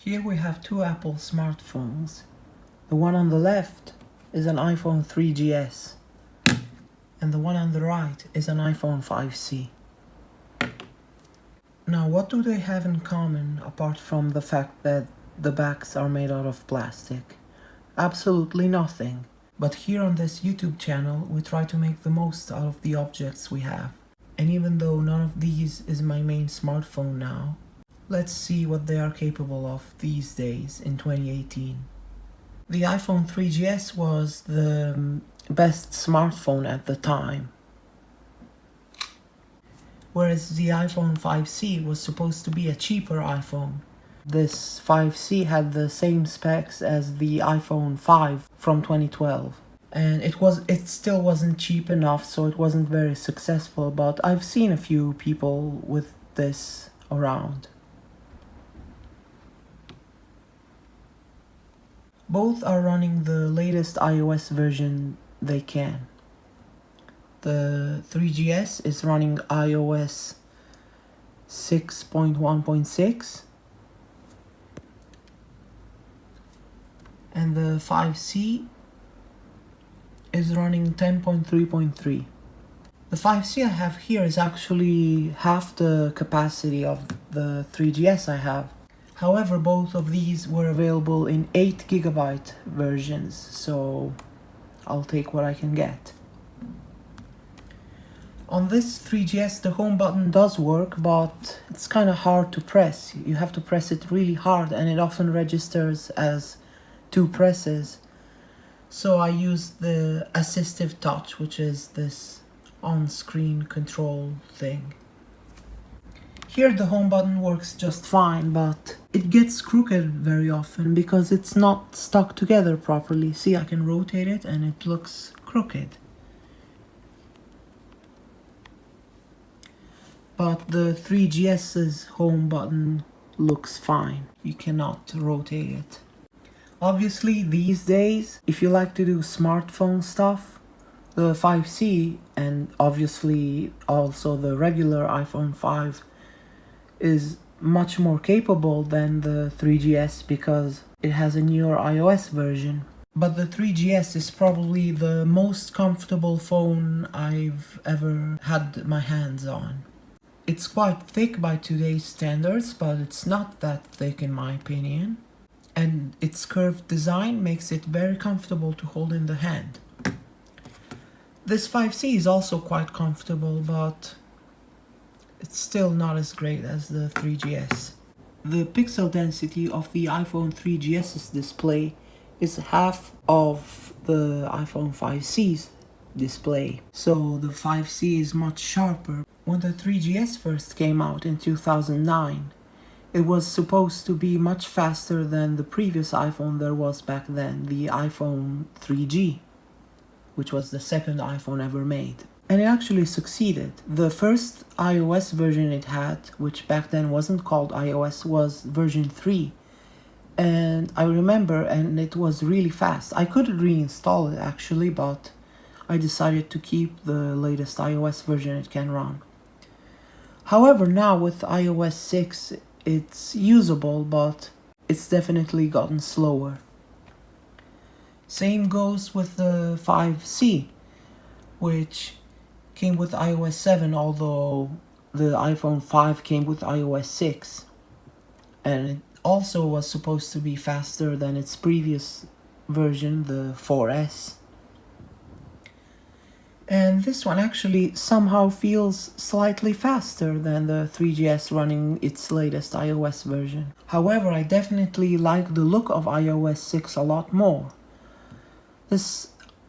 Here we have two Apple smartphones. The one on the left is an iPhone 3GS, and the one on the right is an iPhone 5C. Now, what do they have in common apart from the fact that the backs are made out of plastic? Absolutely nothing. But here on this YouTube channel, we try to make the most out of the objects we have. And even though none of these is my main smartphone now, let's see what they are capable of these days in 2018. The iPhone 3GS was the best smartphone at the time, whereas the iPhone 5C was supposed to be a cheaper iPhone. This 5C had the same specs as the iPhone 5 from 2012. And it still wasn't cheap enough, so it wasn't very successful, but I've seen a few people with this around. Both are running the latest iOS version they can. The 3GS is running iOS 6.1.6 and the 5C is running 10.3.3. The 5C I have here is actually half the capacity of the 3GS I have. However, both of these were available in 8GB versions, so I'll take what I can get. On this 3GS, the home button does work, but it's kind of hard to press. You have to press it really hard, and it often registers as two presses. So I used the assistive touch, which is this on-screen control thing. Here the home button works just fine, but it gets crooked very often because it's not stuck together properly. See, I can rotate it and it looks crooked. But the 3GS's home button looks fine. You cannot rotate it. Obviously, these days, if you like to do smartphone stuff, the 5C and obviously also the regular iPhone 5 is much more capable than the 3GS because it has a newer iOS version. But the 3GS is probably the most comfortable phone I've ever had my hands on. It's quite thick by today's standards, but it's not that thick in my opinion. And its curved design makes it very comfortable to hold in the hand. This 5C is also quite comfortable, but it's still not as great as the 3GS. The pixel density of the iPhone 3GS's display is half of the iPhone 5C's display, so the 5C is much sharper. When the 3GS first came out in 2009, it was supposed to be much faster than the previous iPhone there was back then, the iPhone 3G, which was the second iPhone ever made. And it actually succeeded. The first iOS version it had, which back then wasn't called iOS, was version 3. And I remember, and it was really fast. I could reinstall it actually, but I decided to keep the latest iOS version it can run. However, now with iOS 6, it's usable, but it's definitely gotten slower. Same goes with the 5C, which came with iOS 7, although the iPhone 5 came with iOS 6. And it also was supposed to be faster than its previous version, the 4S. And this one actually somehow feels slightly faster than the 3GS running its latest iOS version. However, I definitely like the look of iOS 6 a lot more.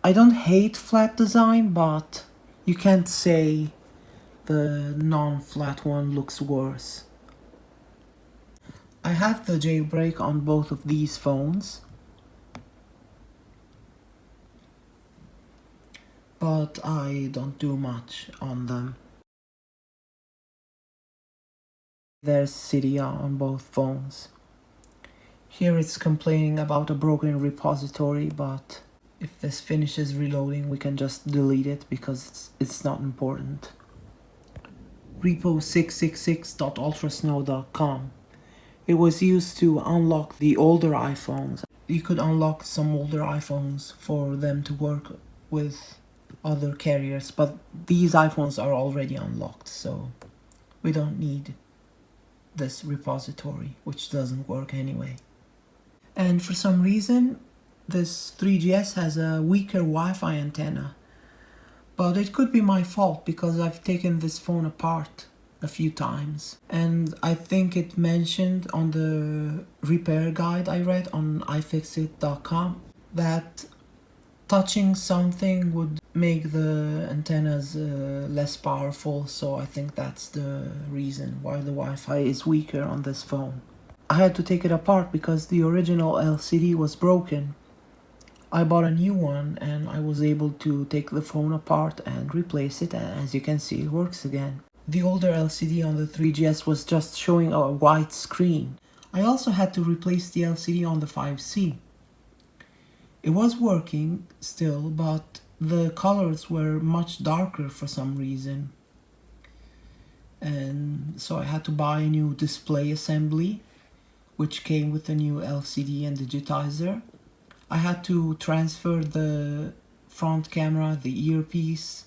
I don't hate flat design, but you can't say the non-flat one looks worse. I have the jailbreak on both of these phones, but I don't do much on them. There's Cydia on both phones. Here it's complaining about a broken repository, but if this finishes reloading we can just delete it because it's not important. Repo666.ultrasnow.com. It was used to unlock the older iPhones. You could unlock some older iPhones for them to work with other carriers, but these iPhones are already unlocked, so we don't need this repository, which doesn't work anyway. And for some reason, this 3GS has a weaker Wi-Fi antenna, but it could be my fault because I've taken this phone apart a few times, and I think it mentioned on the repair guide I read on iFixit.com that touching something would make the antennas less powerful, so I think that's the reason why the Wi-Fi is weaker on this phone. I had to take it apart because the original LCD was broken. I bought a new one and I was able to take the phone apart and replace it, and as you can see, it works again. The older LCD on the 3GS was just showing a white screen. I also had to replace the LCD on the 5C. It was working still, but the colors were much darker for some reason. And so I had to buy a new display assembly, which came with a new LCD and digitizer. I had to transfer the front camera, the earpiece,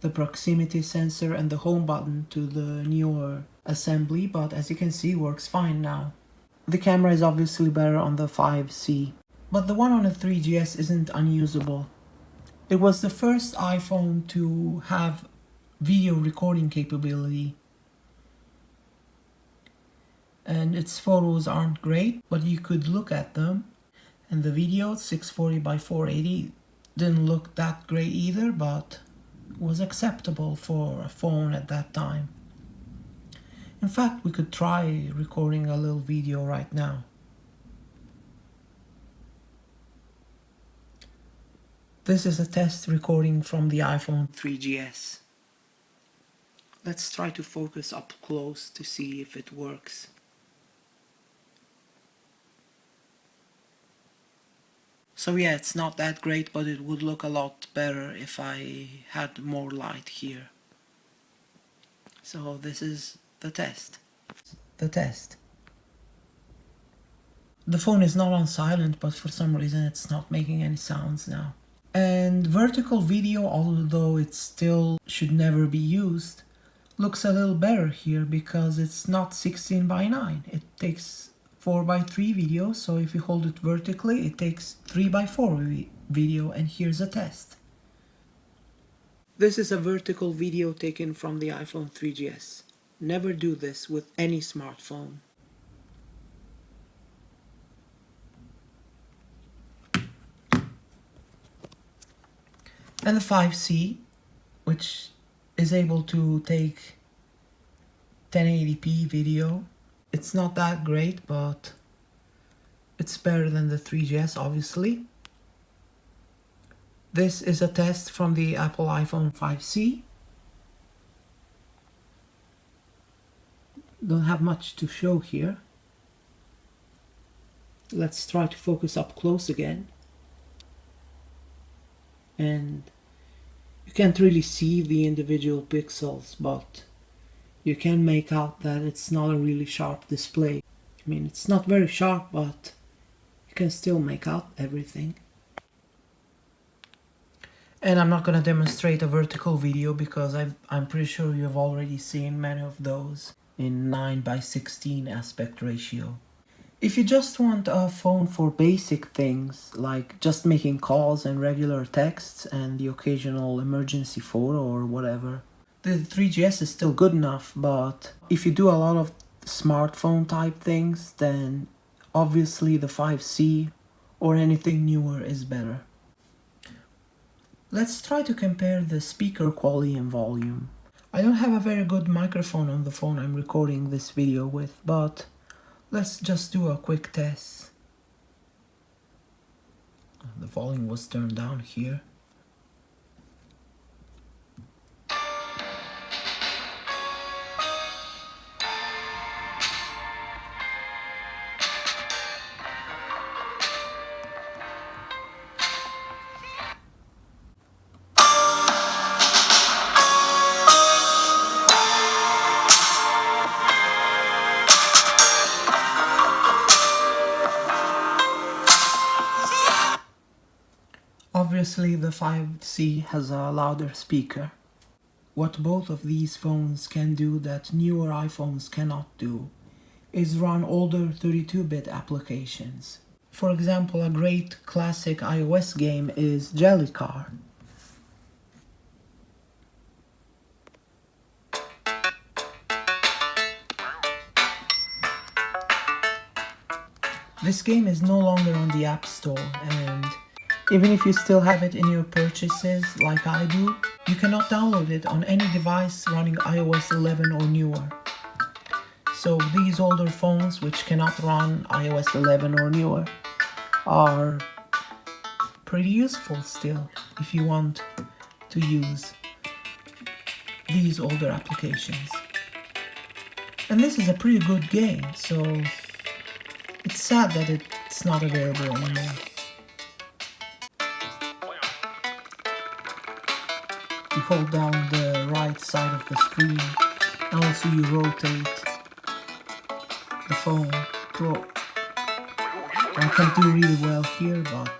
the proximity sensor and the home button to the newer assembly, but as you can see, it works fine now. The camera is obviously better on the 5C, but the one on the 3GS isn't unusable. It was the first iPhone to have video recording capability, and its photos aren't great, but you could look at them, and the video 640 by 480 didn't look that great either, but was acceptable for a phone at that time. In fact, we could try recording a little video right now. This is a test recording from the iPhone 3GS. Let's try to focus up close to see if it works. So yeah, it's not that great, but it would look a lot better if I had more light here. So this is the test. The phone is not on silent, but for some reason it's not making any sounds now. And vertical video, although it still should never be used, looks a little better here because it's not 16 by 9. It takes 4 by 3 video, so if you hold it vertically, it takes 3 by 4 video, and here's a test. This is a vertical video taken from the iPhone 3GS. Never do this with any smartphone. And the 5C, which is able to take 1080p video. It's not that great, but it's better than the 3GS, obviously. This is a test from the Apple iPhone 5C. Don't have much to show here. Let's try to focus up close again. And you can't really see the individual pixels, but you can make out that it's not a really sharp display. I mean, it's not very sharp, but you can still make out everything. And I'm not going to demonstrate a vertical video because I'm pretty sure you've already seen many of those in 9 by 16 aspect ratio. If you just want a phone for basic things, like just making calls and regular texts and the occasional emergency photo or whatever, the 3GS is still good enough. But if you do a lot of smartphone type things, then obviously the 5C or anything newer is better. Let's try to compare the speaker quality and volume. I don't have a very good microphone on the phone I'm recording this video with, but let's just do a quick test. The volume was turned down here. Obviously the 5C has a louder speaker. What both of these phones can do that newer iPhones cannot do is run older 32-bit applications. For example, a great classic iOS game is Jellycar. This game is no longer on the App Store, and even if you still have it in your purchases like I do, you cannot download it on any device running iOS 11 or newer. So these older phones which cannot run iOS 11 or newer are pretty useful still if you want to use these older applications. And this is a pretty good game, so it's sad that it's not available anymore. You hold down the right side of the screen and also you rotate the phone. I can't do really well here, but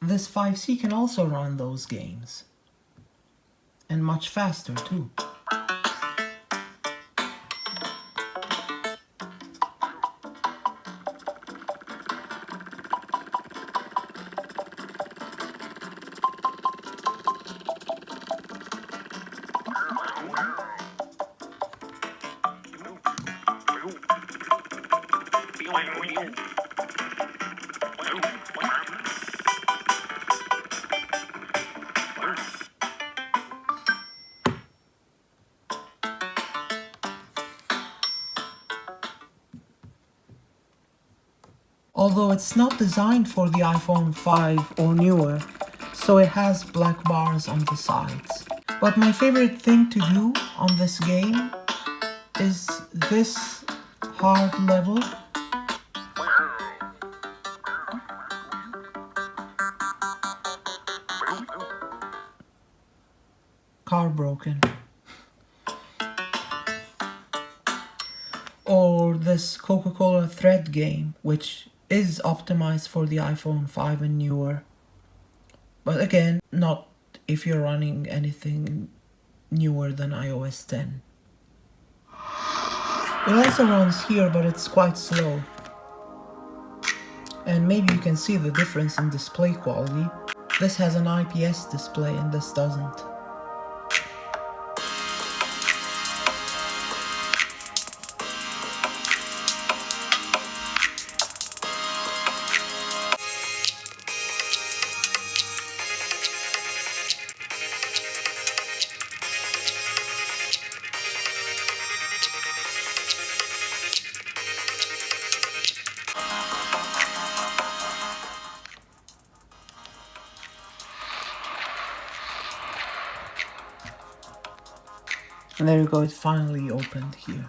this 5C can also run those games, and much faster too. Although it's not designed for the iPhone 5 or newer, so it has black bars on the sides. But my favorite thing to do on this game is this hard level. Car broken. Or this Coca-Cola thread game, which is optimized for the iPhone 5 and newer. But again, not if you're running anything newer than iOS 10. It also runs here, but it's quite slow. And maybe you can see the difference in display quality. This has an IPS display and this doesn't. And there you go, it finally opened here.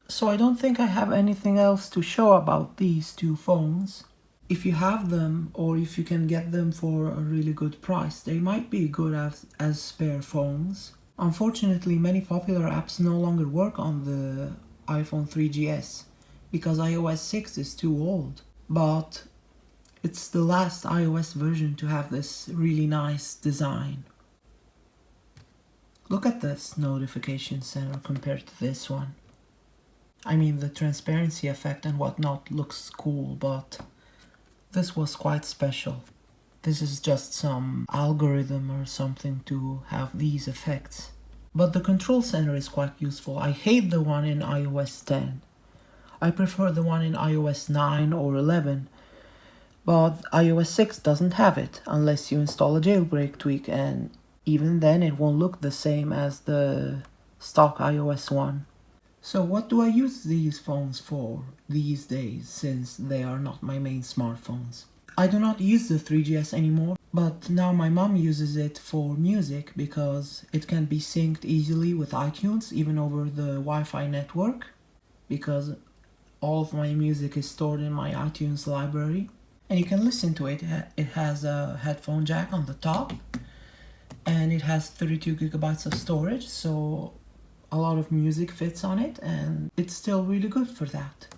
So I don't think I have anything else to show about these two phones. If you have them, or if you can get them for a really good price, they might be good as spare phones. Unfortunately, many popular apps no longer work on the iPhone 3GS because iOS 6 is too old. But it's the last iOS version to have this really nice design. Look at this notification center compared to this one. I mean, the transparency effect and whatnot looks cool, but this was quite special. This is just some algorithm or something to have these effects. But the control center is quite useful. I hate the one in iOS 10. I prefer the one in iOS 9 or 11. But iOS 6 doesn't have it unless you install a jailbreak tweak, and even then it won't look the same as the stock iOS one. So what do I use these phones for these days, since they are not my main smartphones? I do not use the 3GS anymore, but now my mom uses it for music because it can be synced easily with iTunes, even over the Wi-Fi network, because All of my music is stored in my iTunes library, and you can listen to it. It has a headphone jack on the top, and it has 32 gigabytes of storage, so a lot of music fits on it, and it's still really good for that.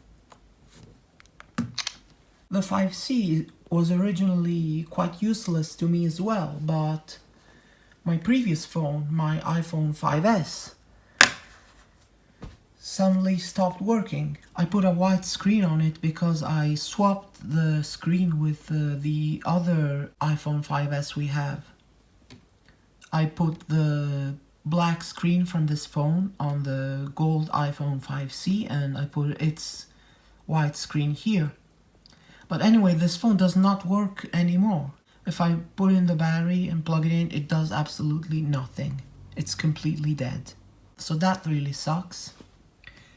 The 5C was originally quite useless to me as well, but my previous phone, my iPhone 5S, suddenly stopped working. I put a white screen on it because I swapped the screen with the other iPhone 5S we have. I put the black screen from this phone on the gold iPhone 5C, and I put its white screen here. But anyway, this phone does not work anymore. If I put in the battery and plug it in, it does absolutely nothing. It's completely dead. So that really sucks.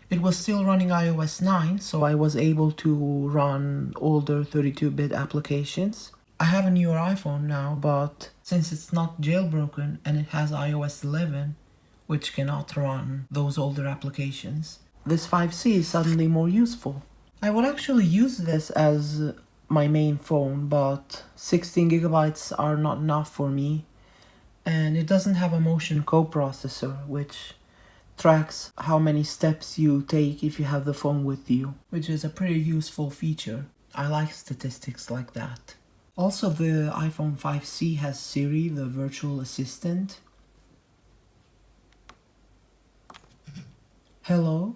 It was still running iOS 9, so I was able to run older 32-bit applications. I have a newer iPhone now, but since it's not jailbroken and it has iOS 11, which cannot run those older applications, this 5C is suddenly more useful. I would actually use this as my main phone, but 16 gigabytes are not enough for me, and it doesn't have a motion coprocessor, which tracks how many steps you take if you have the phone with you, which is a pretty useful feature. I like statistics like that. Also, the iPhone 5C has Siri, the virtual assistant. Hello?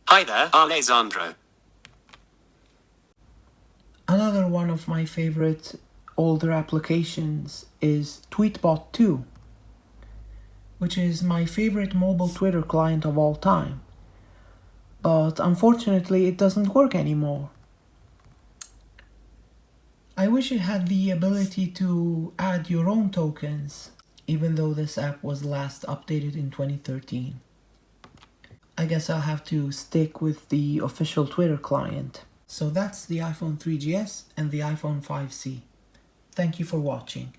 Hi there, Alessandro. Another one of my favorite older applications is Tweetbot 2, which is my favorite mobile Twitter client of all time. But unfortunately, it doesn't work anymore. I wish it had the ability to add your own tokens, even though this app was last updated in 2013. I guess I'll have to stick with the official Twitter client. So that's the iPhone 3GS and the iPhone 5C. Thank you for watching.